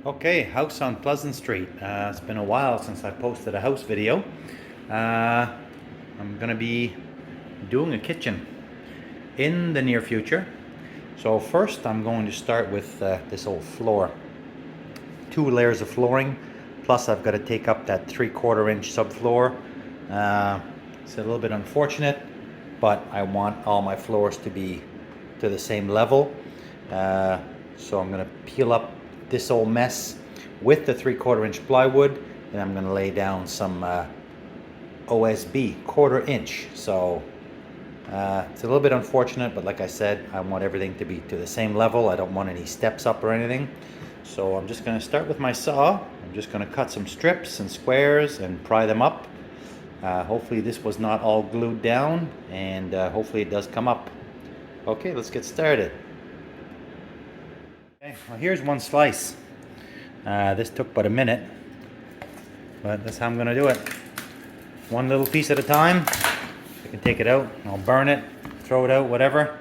Okay, house on Pleasant Street. It's been a while since I posted a house video. I'm gonna be doing a kitchen in the near future. So first I'm going to start with this old floor. 2 layers of flooring, plus I've got to take up that 3/4 inch subfloor. It's a little bit unfortunate, but I want all my floors to be to the same level. So I'm gonna peel up this old mess with the 3/4 inch plywood, and I'm gonna lay down some OSB 1/4 inch. So it's a little bit unfortunate, but like I said, I want everything to be to the same level. I don't want any steps up or anything. So I'm just gonna start with my saw. I'm just gonna cut some strips and squares and pry them up. Hopefully this was not all glued down, and hopefully it does come up. Okay, let's get started. Okay, well, here's one slice. This took but a minute, but that's how I'm gonna do it. One little piece at a time. I can take it out, I'll burn it, throw it out, whatever.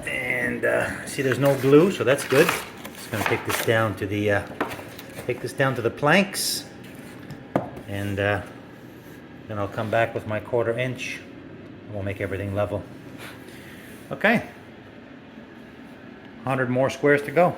And see, there's no glue, so that's good. Just gonna take this down to the planks, and then I'll come back with my 1/4 inch. We'll make everything level. Okay, 100 more squares to go.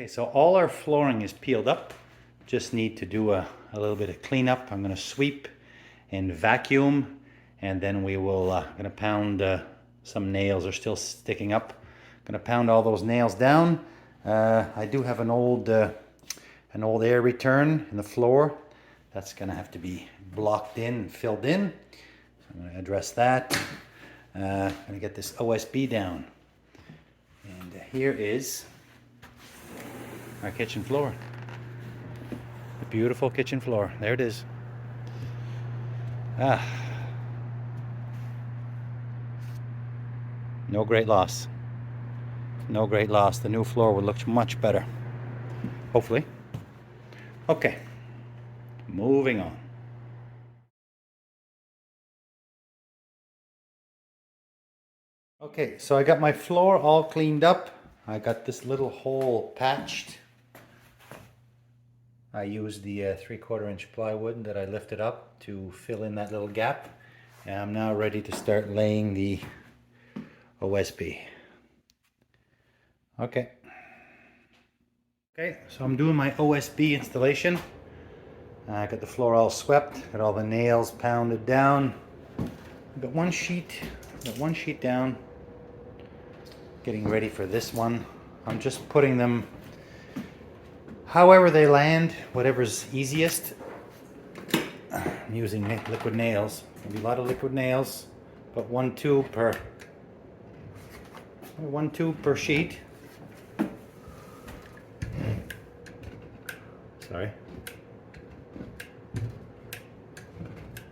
So all our flooring is peeled up. Just need to do a little bit of cleanup. I'm going to sweep and vacuum, and then we will going to pound. Some nails are still sticking up. Going to pound all those nails down. I do have an old air return in the floor. That's going to have to be blocked in and filled in. So I'm going to address that. I'm going to get this OSB down. And here is our kitchen floor. The beautiful kitchen floor. There it is. No great loss. No great loss. The new floor will look much better. Hopefully. Okay. Moving on. Okay, so I got my floor all cleaned up. I got this little hole patched. I used the 3/4 inch plywood that I lifted up to fill in that little gap. And I'm now ready to start laying the OSB. Okay. Okay, so I'm doing my OSB installation. I got the floor all swept, got all the nails pounded down. I got one sheet down. Getting ready for this one. I'm just putting them however they land, whatever's easiest. I'm using liquid nails. Maybe a lot of liquid nails, but one tube per sheet. Sorry.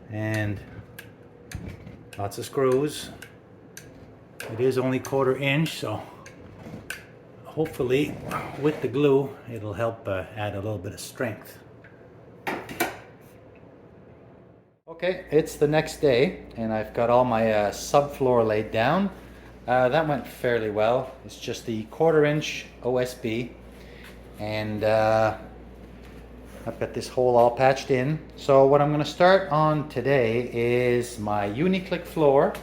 And lots of screws. It is only 1/4 inch, so hopefully with the glue it'll help add a little bit of strength. Okay, it's the next day and I've got all my subfloor laid down. That went fairly well. It's just the 1/4 inch OSB, and I've got this hole all patched in. So what I'm going to start on today is my Uni-Click floor,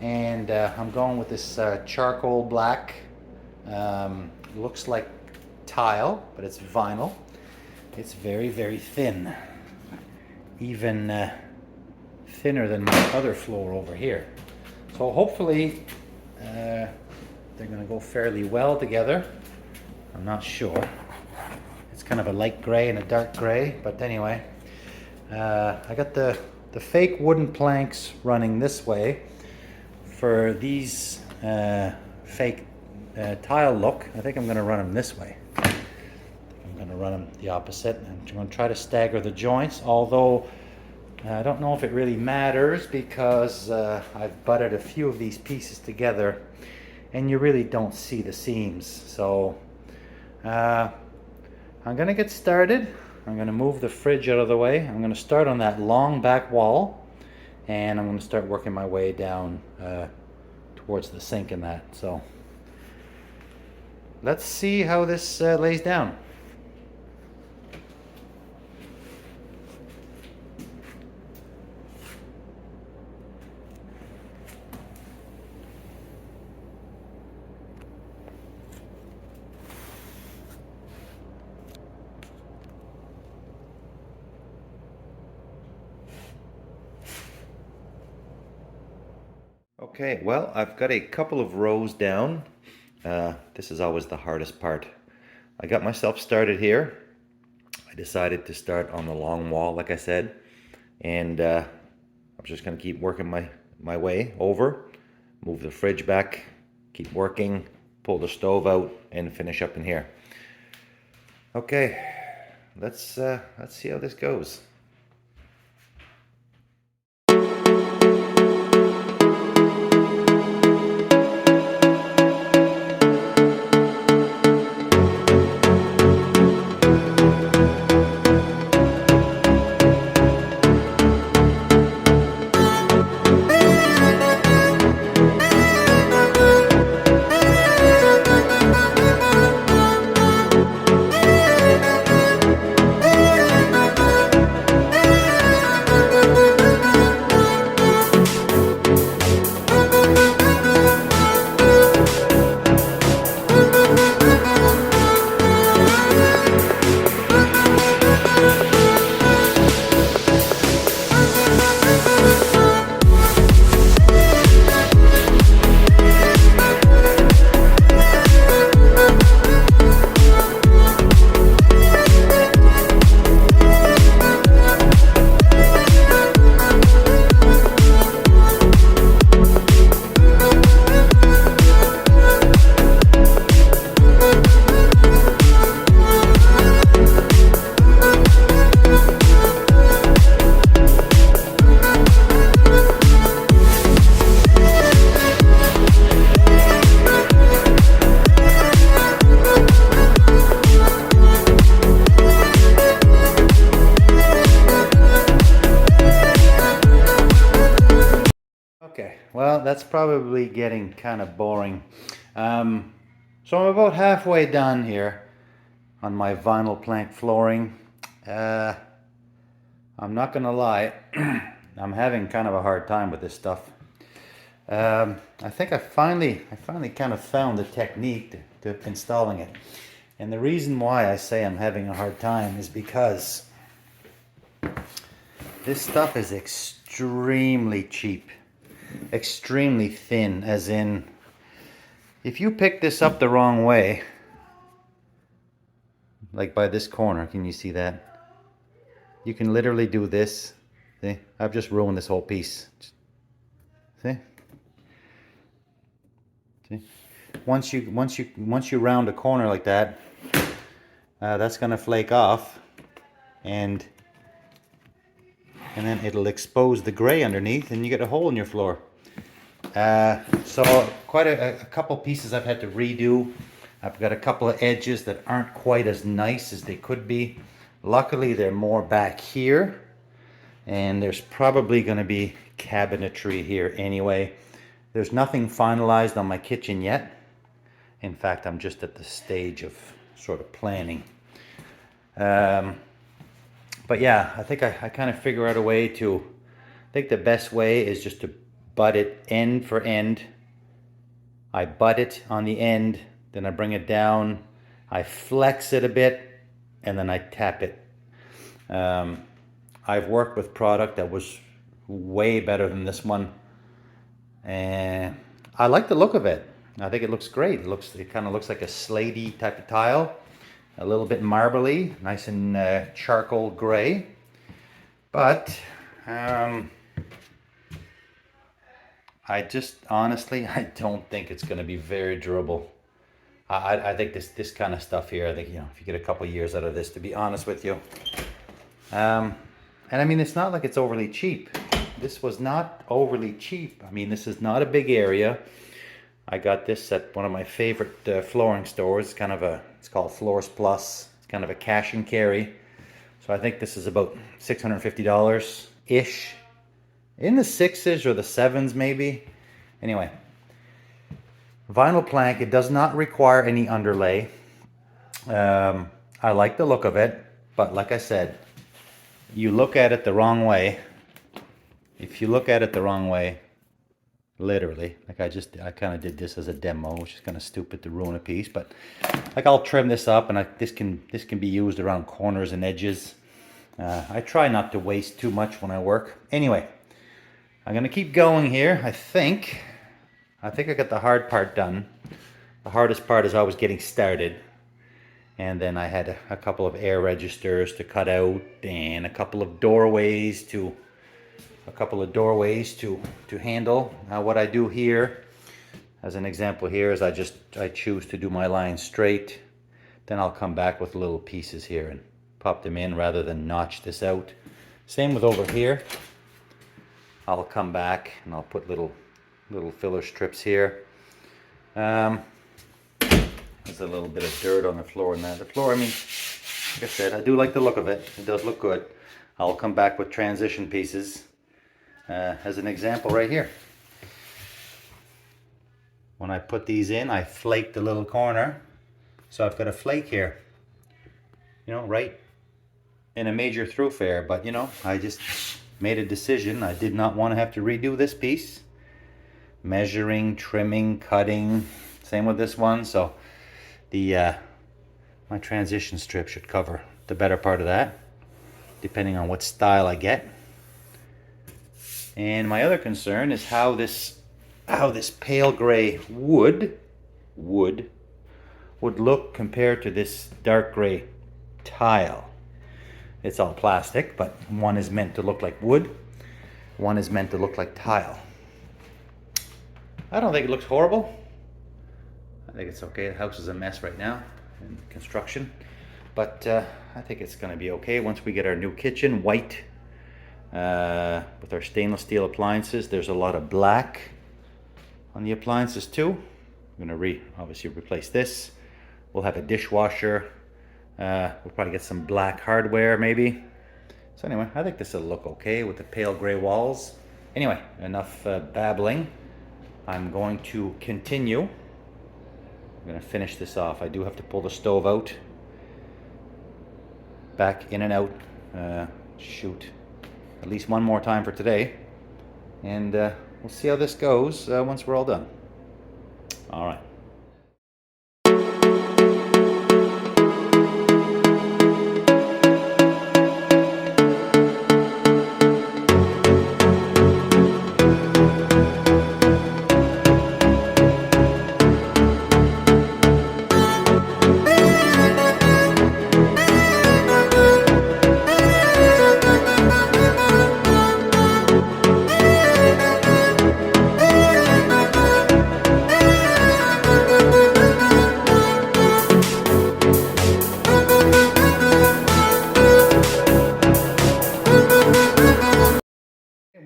and I'm going with this charcoal black. Looks like tile, but it's vinyl. It's very, very thin, even thinner than my other floor over here. So hopefully they're going to go fairly well together. I'm not sure. It's kind of a light gray and a dark gray, but anyway, I got the fake wooden planks running this way for these fake tile look. I think I'm going to run them this way. I'm going to run them the opposite. I'm going to try to stagger the joints, although I don't know if it really matters because I've butted a few of these pieces together and you really don't see the seams. So I'm going to get started. I'm going to move the fridge out of the way. I'm going to start on that long back wall and I'm going to start working my way down towards the sink and that. So let's see how this lays down. Okay, well, I've got a couple of rows down. This is always the hardest part. I got myself started here. I decided to start on the long wall, like I said, and I'm just going to keep working my way over, move the fridge back, keep working, pull the stove out, and finish up in here. Okay, let's see how this goes. Okay, well, that's probably getting kind of boring. So I'm about halfway done here on my vinyl plank flooring. I'm not gonna lie, I'm having kind of a hard time with this stuff. I think I finally kind of found the technique to installing it. And the reason why I say I'm having a hard time is because this stuff is extremely cheap. Extremely thin, as in if you pick this up the wrong way, like by this corner, can you see that? You can literally do this. See, I've just ruined this whole piece. See? See? Once you round a corner like that, that's gonna flake off, and then it'll expose the gray underneath and you get a hole in your floor. So quite a couple pieces I've had to redo. I've got a couple of edges that aren't quite as nice as they could be. Luckily they're more back here, and there's probably going to be cabinetry here anyway. There's nothing finalized on my kitchen yet. In fact, I'm just at the stage of sort of planning. But yeah, I think I kind of figure out a way to, I think the best way is just to butt it end for end. I butt it on the end, then I bring it down, I flex it a bit, and then I tap it. I've worked with product that was way better than this one, and I like the look of it. I think it looks great. It kind of looks like a slatey type of tile. A little bit marbly, nice and charcoal gray, but I just honestly, I don't think it's going to be very durable. I think this kind of stuff here, I think, you know, if you get a couple years out of this, to be honest with you. And I mean, it's not like it's overly cheap. This was not overly cheap. I mean, this is not a big area. I got this at one of my favorite flooring stores. It's called Floors Plus. It's kind of a cash and carry. So I think this is about $650-ish. In the sixes or the sevens maybe. Anyway, vinyl plank. It does not require any underlay. I like the look of it, but like I said, you look at it the wrong way. If you look at it the wrong way, literally, like I kind of did this as a demo, which is kind of stupid to ruin a piece, but like I'll trim this up, and this can be used around corners and edges. I try not to waste too much when I work. Anyway, I'm gonna keep going here. I think I got the hard part done. The hardest part is always getting started. And then I had a couple of air registers to cut out, and a couple of doorways to handle. Now what I do here, as an example here, is I choose to do my line straight. Then I'll come back with little pieces here and pop them in rather than notch this out. Same with over here. I'll come back and I'll put little filler strips here. There's a little bit of dirt on the floor and that. The floor, I mean, like I said, I do like the look of it. It does look good. I'll come back with transition pieces. As an example right here. When I put these in, I flaked the little corner. So I've got a flake here. You know, right in a major thoroughfare. But, you know, I just made a decision. I did not want to have to redo this piece. Measuring, trimming, cutting. Same with this one. So my transition strip should cover the better part of that, depending on what style I get. And my other concern is how this pale gray wood would look compared to this dark gray tile. It's all plastic, but one is meant to look like wood, one is meant to look like tile. I don't think it looks horrible. I think it's okay. The house is a mess right now in construction, but I think it's going to be okay once we get our new kitchen white with our stainless steel appliances. There's a lot of black on the appliances too. I'm going to obviously replace this. We'll have a dishwasher. We'll probably get some black hardware maybe. So anyway, I think this will look okay with the pale gray walls. Anyway, enough babbling. I'm going to continue. I'm going to finish this off. I do have to pull the stove out, back in and out, shoot, at least one more time for today, and we'll see how this goes once we're all done. All right.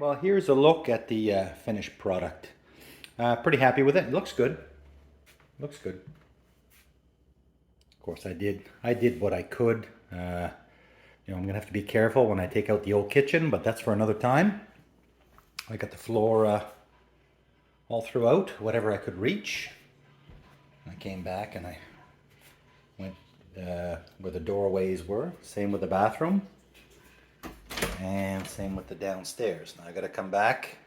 Well, here's a look at the finished product. Pretty happy with it. It looks good. Looks good. Of course, I did what I could. You know, I'm gonna have to be careful when I take out the old kitchen, but that's for another time. I got the floor all throughout, whatever I could reach. I came back and I went where the doorways were. Same with the bathroom. And same with the downstairs. Now I got to come back,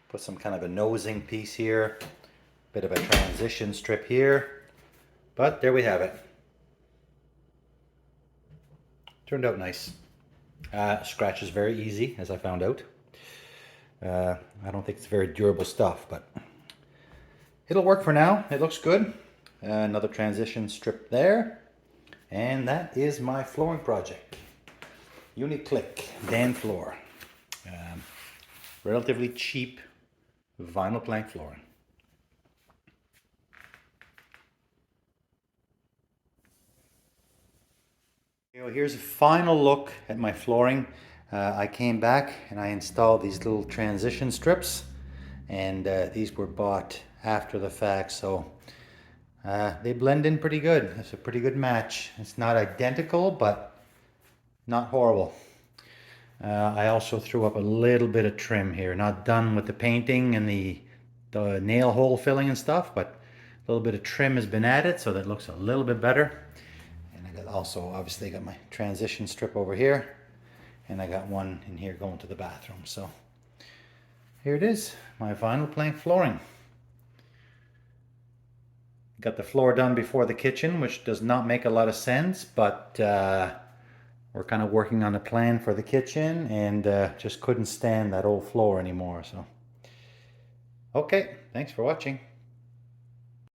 put some kind of a nosing piece here, bit of a transition strip here, but there we have it. Turned out nice. Scratch is very easy, as I found out. I don't think it's very durable stuff, but it'll work for now. It looks good. Another transition strip there, and that is my flooring project. Uni-Click Danflor, relatively cheap vinyl plank flooring. Here's a final look at my flooring. I came back and I installed these little transition strips, and these were bought after the fact, so they blend in pretty good. It's a pretty good match. It's not identical, but not horrible. I also threw up a little bit of trim here. Not done with the painting and the nail hole filling and stuff, but a little bit of trim has been added so that it looks a little bit better. And I got also, obviously, got my transition strip over here, and I got one in here going to the bathroom. So here it is, my vinyl plank flooring. Got the floor done before the kitchen, which does not make a lot of sense, but we're kind of working on a plan for the kitchen, and just couldn't stand that old floor anymore. So, okay, thanks for watching.